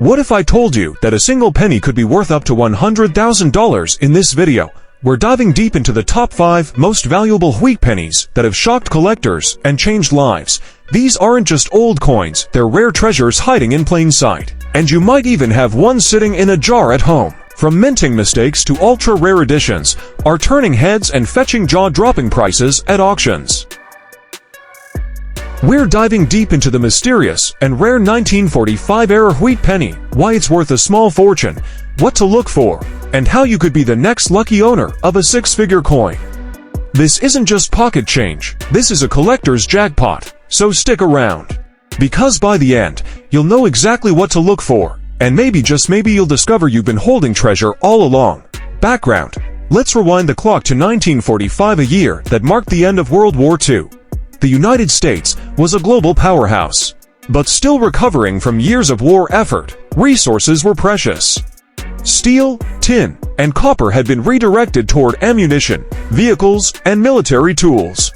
What if I told you that a single penny could be worth up to $100,000 in this video? We're diving deep into the top 5 most valuable wheat pennies that have shocked collectors and changed lives. These aren't just old coins, they're rare treasures hiding in plain sight. And you might even have one sitting in a jar at home. From minting mistakes to ultra-rare editions, are turning heads and fetching jaw-dropping prices at auctions. We're diving deep into the mysterious and rare 1945-era wheat penny, why it's worth a small fortune, what to look for, and how you could be the next lucky owner of a 6-figure coin. This isn't just pocket change, this is a collector's jackpot, so stick around. Because by the end, you'll know exactly what to look for, and maybe just maybe you'll discover you've been holding treasure all along. Background. Let's rewind the clock to 1945, a year that marked the end of World War II. The United States was a global powerhouse. But still recovering from years of war effort, resources were precious. Steel, tin, and copper had been redirected toward ammunition, vehicles, and military tools.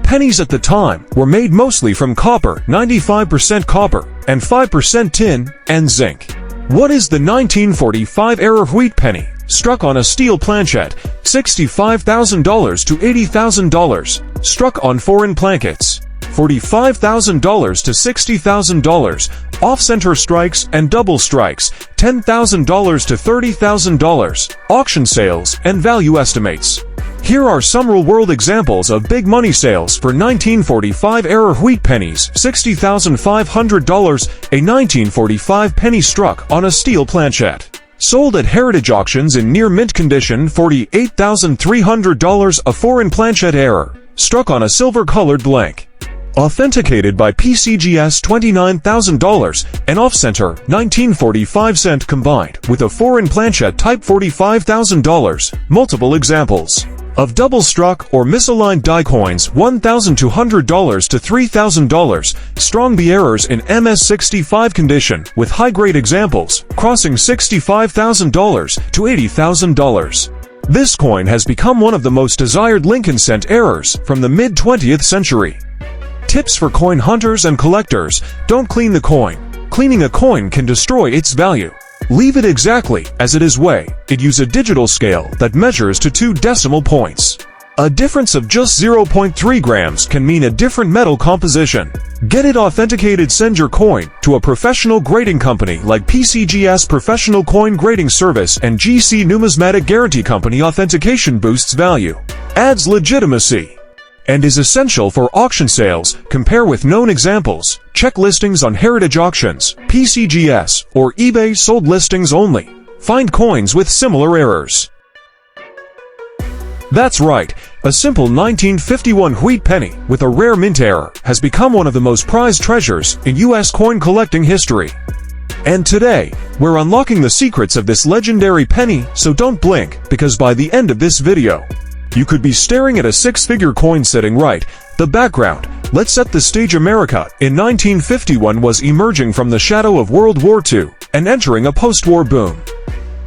Pennies at the time were made mostly from copper, 95% copper, and 5% tin and zinc. What is the 1945-era wheat penny? Struck on a steel planchette, $65,000 to $80,000. Struck on foreign plankets, $45,000 to $60,000. Off-center strikes and double strikes, $10,000 to $30,000. Auction sales and value estimates. Here are some real-world examples of big money sales for 1945-era wheat pennies. $60,500, a 1945 penny struck on a steel planchette. Sold at heritage auctions in near-mint condition. $48,300, a foreign planchette error, struck on a silver-colored blank. Authenticated by PCGS. $29,000, an off-center 1945 cent combined with a foreign planchette type. $45,000. Multiple examples of double-struck or misaligned die coins. $1,200 to $3,000. Strong B errors in MS-65 condition with high-grade examples crossing $65,000 to $80,000. This coin has become one of the most desired Lincoln cent errors from the mid-20th century. Tips for coin hunters and collectors: don't clean the coin. Cleaning a coin can destroy its value. Leave it exactly as it is. It use a digital scale that measures to 2 decimal points. A difference of just 0.3 grams can mean a different metal composition. Get it authenticated. Send your coin to a professional grading company like PCGS Professional Coin Grading Service and GC Numismatic Guarantee Company. Authentication boosts value, adds legitimacy, and is essential for auction sales. Compare with known examples. Check listings on heritage auctions, PCGS, or eBay. Sold listings only. Find coins with similar errors. That's right, a simple 1951 wheat penny with a rare mint error has become one of the most prized treasures in U.S. coin collecting history. And today, we're unlocking the secrets of this legendary penny, so don't blink, because by the end of this video, you could be staring at a 6-figure coin sitting right. The background. Let's set the stage. America in 1951 was emerging from the shadow of World War II and entering a post-war boom.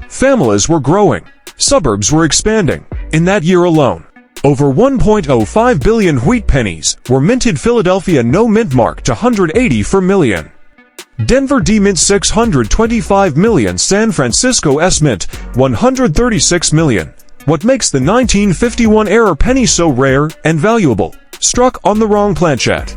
Families were growing. Suburbs were expanding. In that year alone, over 1.05 billion wheat pennies were minted. Philadelphia no mint mark to 180 per million. Denver D mint 625 million. San Francisco S mint 136 million. What makes the 1951 era penny so rare and valuable? Struck on the wrong planchette.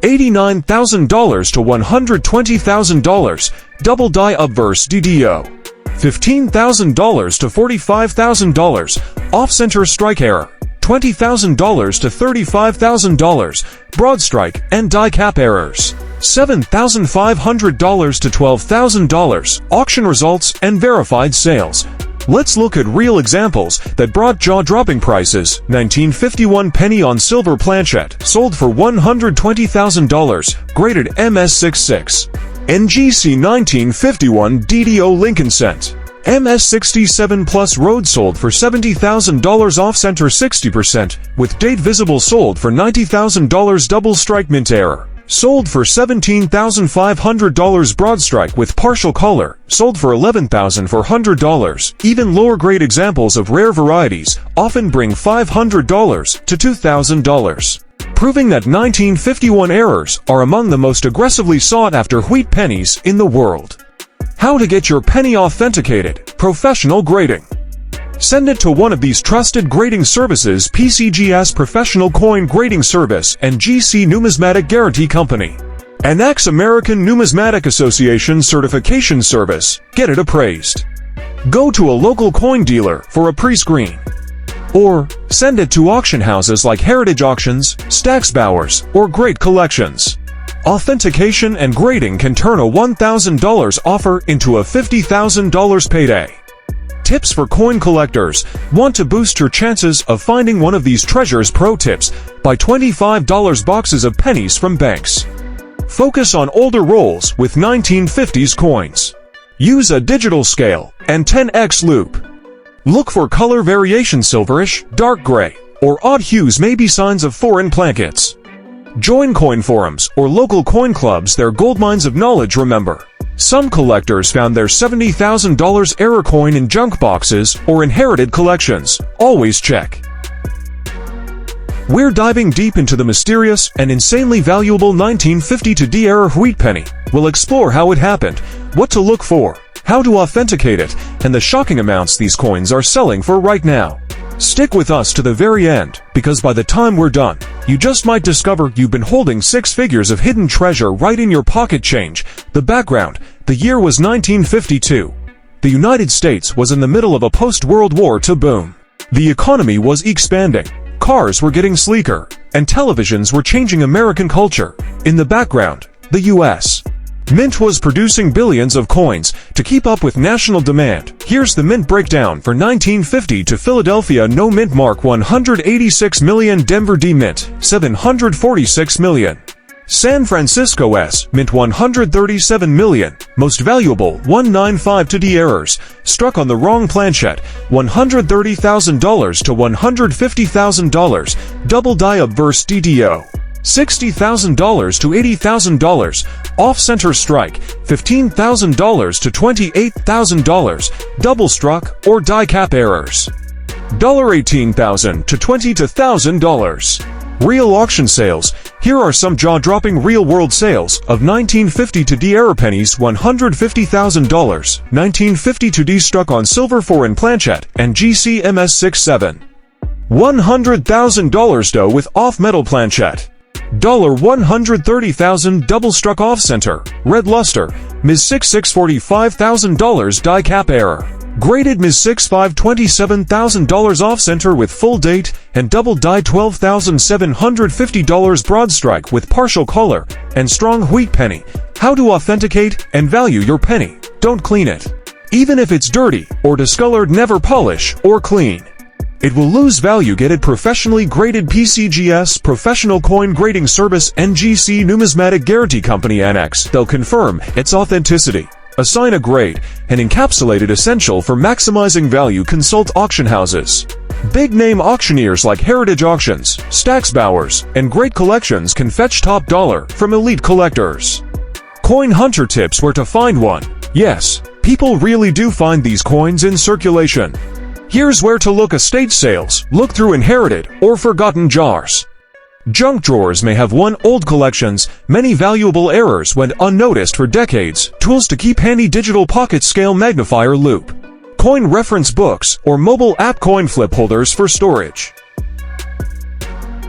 $89,000 to $120,000. Double die obverse DDO. $15,000 to $45,000. Off-center strike error. $20,000 to $35,000. Broad strike and die cap errors. $7,500 to $12,000. Auction results and verified sales. Let's look at real examples that brought jaw-dropping prices. 1951 penny on silver planchette, sold for $120,000, graded MS66. NGC 1951 DDO Lincoln cent. MS67 Plus Road sold for $70,000. Off-center 60%, with date visible, sold for $90,000. Double strike mint error, sold for $17,500. Broad strike with partial color, sold for $11,400. Even lower grade examples of rare varieties often bring $500 to $2,000. Proving that 1951 errors are among the most aggressively sought after wheat pennies in the world. How to get your penny authenticated, professional grading. Send it to one of these trusted grading services: PCGS Professional Coin Grading Service and GC Numismatic Guarantee Company. An ex-American Numismatic Association certification service. Get it appraised. Go to a local coin dealer for a pre-screen. Or send it to auction houses like Heritage Auctions, Stack's Bowers, or Great Collections. Authentication and grading can turn a $1,000 offer into a $50,000 payday. Tips for coin collectors. Want to boost your chances of finding one of these treasures? Pro tips: buy $25 boxes of pennies from banks. Focus on older rolls with 1950s coins. Use a digital scale and 10x loop. Look for color variation: silverish, dark gray, or odd hues may be signs of foreign blankets. Join coin forums or local coin clubs. They're goldmines of knowledge. Remember, some collectors found their $70,000 error coin in junk boxes or inherited collections. Always check. We're diving deep into the mysterious and insanely valuable 1952 error wheat penny. We'll explore how it happened, what to look for, how to authenticate it, and the shocking amounts these coins are selling for right now. Stick with us to the very end, because by the time we're done, you just might discover you've been holding 6 figures of hidden treasure right in your pocket. Change. The background: the year was 1952. The United States was in the middle of a post-World War II boom. The economy was expanding, cars were getting sleeker, and televisions were changing American culture. In the background, the U.S. Mint was producing billions of coins to keep up with national demand. Here's the mint breakdown for 1950 to Philadelphia: no mint mark 186 million, Denver D mint 746 million, San Francisco S mint 137 million, most valuable 195 to D errors, struck on the wrong planchette, $130,000 to $150,000, double die obverse DDO, $60,000 to $80,000, off-center strike, $15,000 to $28,000, double struck or die cap errors, $18,000 to $20,000. Real auction sales. Here are some jaw-dropping real-world sales of 1952 error pennies: $150,000, 1952 struck on silver foreign planchette and GC MS67. $100,000 dough with off-metal planchette. $130,000 double struck off-center, red luster, Ms. 66 $45,000 die cap error. Graded Ms. 65 $27,000 off-center with full date and double die. $12,750 broad strike with partial color and strong wheat penny. How to authenticate and value your penny. Don't clean it. Even if it's dirty or discolored, never polish or clean. It will lose value. Get it professionally graded. PCGS Professional Coin Grading Service and GC Numismatic Guarantee Company. Annex. They'll confirm its authenticity, assign a grade, and encapsulate it. Essential for maximizing value. Consult auction houses. Big name auctioneers like Heritage Auctions, Stack's Bowers, and Great Collections can fetch top dollar from elite collectors. Coin hunter tips: where to find one. Yes, people really do find these coins in circulation. Here's where to look: estate sales. Look through inherited or forgotten jars. Junk drawers may have old collections. Many valuable errors went unnoticed for decades. Tools to keep handy: digital pocket scale, magnifier loop, coin reference books, or mobile app coin flip holders for storage.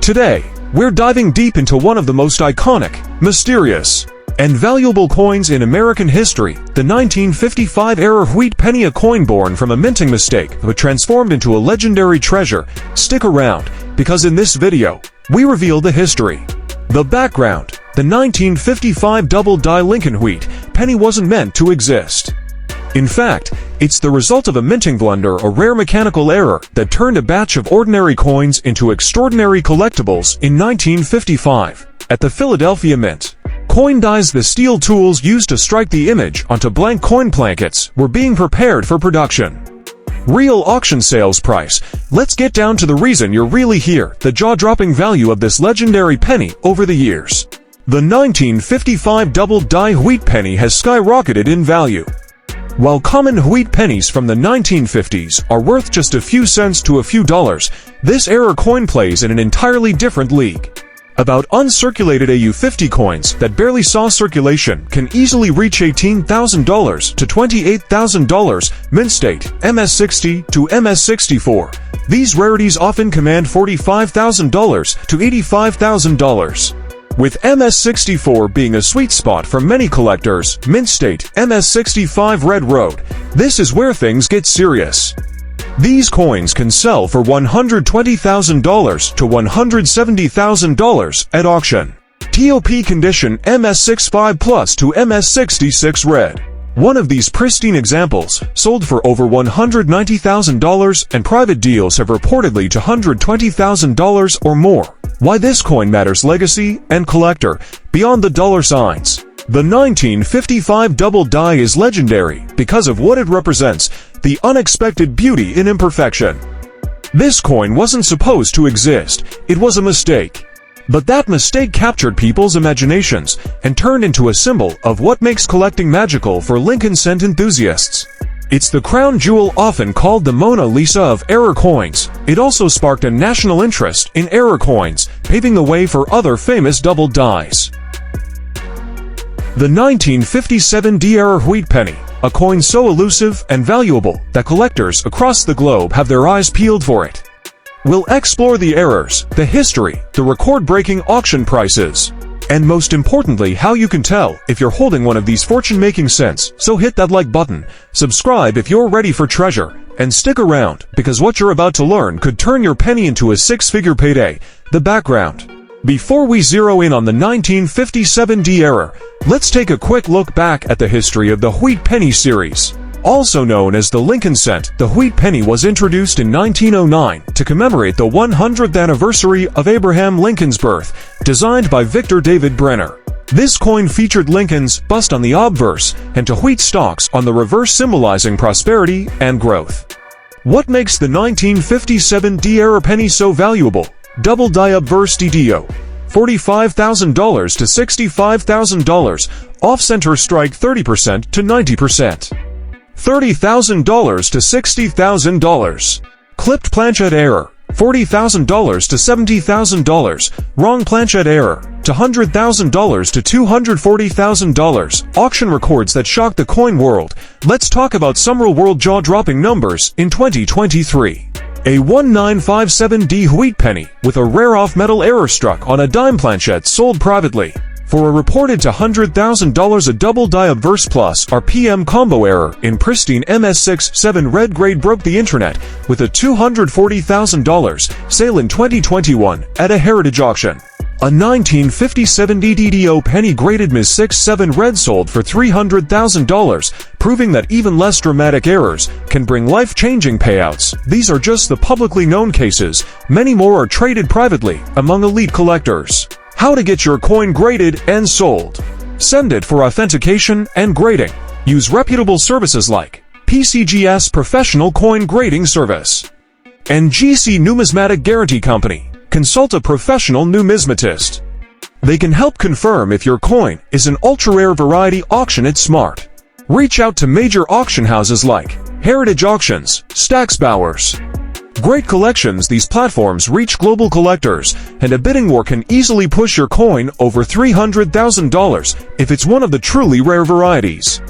Today, we're diving deep into one of the most iconic, mysterious, and valuable coins in American history, the 1955 error wheat penny, a coin born from a minting mistake but transformed into a legendary treasure. Stick around, because in this video, we reveal the history. The background: the 1955 double-die Lincoln wheat penny wasn't meant to exist. In fact, it's the result of a minting blunder, a rare mechanical error that turned a batch of ordinary coins into extraordinary collectibles in 1955. At the Philadelphia Mint, coin dies, the steel tools used to strike the image onto blank coin blankets, were being prepared for production. Real auction sales price. Let's get down to the reason you're really here, the jaw-dropping value of this legendary penny over the years. The 1955 double-die wheat penny has skyrocketed in value. While common wheat pennies from the 1950s are worth just a few cents to a few dollars, this error coin plays in an entirely different league. About uncirculated AU50 coins that barely saw circulation can easily reach $18,000 to $28,000, mint state, MS60 to MS64. These rarities often command $45,000 to $85,000. With MS64 being a sweet spot for many collectors, mint state, MS65 Red Road, this is where things get serious. These coins can sell for $120,000 to $170,000 at auction. TOP condition MS65 Plus to MS66 Red. One of these pristine examples sold for over $190,000, and private deals have reportedly to $120,000 or more. Why this coin matters: legacy and collector beyond the dollar signs. The 1955 double die is legendary because of what it represents: the unexpected beauty in imperfection. This coin wasn't supposed to exist, it was a mistake. But that mistake captured people's imaginations and turned into a symbol of what makes collecting magical for Lincoln Cent enthusiasts. It's the crown jewel often called the Mona Lisa of error coins. It also sparked a national interest in error coins, paving the way for other famous double dies. The 1957 D-Error Wheat Penny, a coin so elusive and valuable that collectors across the globe have their eyes peeled for it. We'll explore the errors, the history, the record-breaking auction prices, and most importantly, how you can tell if you're holding one of these fortune-making cents. So hit that like button, subscribe if you're ready for treasure, and stick around, because what you're about to learn could turn your penny into a six-figure payday. The background. Before we zero in on the 1957 D-Error, let's take a quick look back at the history of the Wheat Penny series. Also known as the Lincoln Cent, the Wheat Penny was introduced in 1909 to commemorate the 100th anniversary of Abraham Lincoln's birth, designed by Victor David Brenner. This coin featured Lincoln's bust on the obverse and to wheat stalks on the reverse, symbolizing prosperity and growth. What makes the 1957 D-Error penny so valuable? Double die obverse DDO. $45,000 to $65,000, off-center strike 30% to 90%. $30,000 to $60,000. Clipped planchette error, $40,000 to $70,000. Wrong planchette error, to $100,000 to $240,000. Auction records that shocked the coin world. Let's talk about some real-world jaw-dropping numbers in 2023. A 1957D Wheat Penny with a rare off-metal error struck on a dime planchette sold privately for a reported to $100,000. A double die obverse plus RPM combo error in pristine MS67 red grade broke the internet with a $240,000 sale in 2021 at a heritage auction. A 1957 DDO penny graded MS67 red sold for $300,000, proving that even less dramatic errors can bring life-changing payouts. These are just the publicly known cases. Many more are traded privately among elite collectors. How to get your coin graded and sold. Send it for authentication and grading. Use reputable services like PCGS Professional Coin Grading Service and GC Numismatic Guarantee Company. Consult a professional numismatist. They can help confirm if your coin is an ultra-rare variety. Auction it smart. Reach out to major auction houses like Heritage Auctions, Stack's Bowers. Great collections. These platforms reach global collectors, and a bidding war can easily push your coin over $300,000 if it's one of the truly rare varieties.